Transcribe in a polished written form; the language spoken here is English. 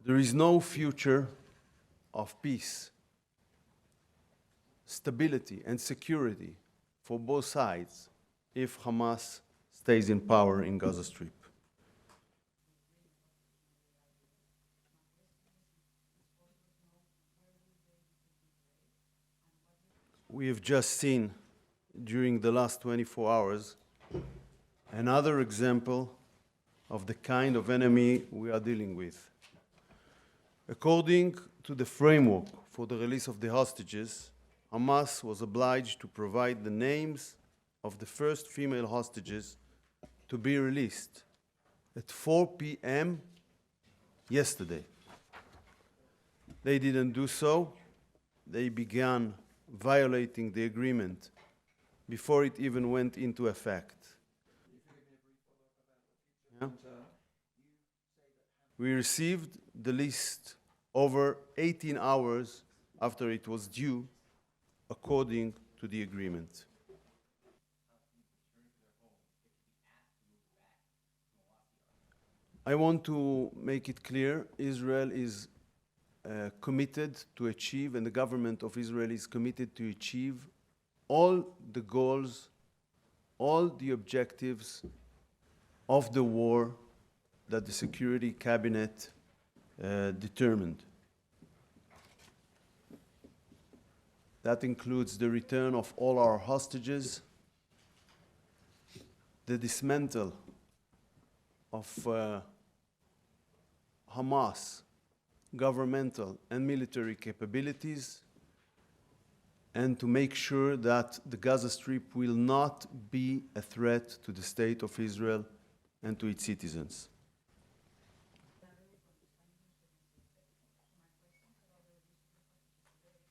There is no future of peace, stability, and security for both sides if Hamas stays in power in Gaza Strip. We have just seen during the last 24 hours another example of the kind of enemy we are dealing with. According to the framework for the release of the hostages, Hamas was obliged to provide the names of the first female hostages to be released at 4 p.m. yesterday. They didn't do so. They began violating the agreement before it even went into effect. Yeah. We received the list over 18 hours after it was due, according to the agreement. I want to make it clear, Israel is committed to achieve, and the government of Israel is committed to achieve all the goals, all the objectives of the war that the Security Cabinet determined. That includes the return of all our hostages, the dismantle of Hamas governmental and military capabilities, and to make sure that the Gaza Strip will not be a threat to the state of Israel and to its citizens.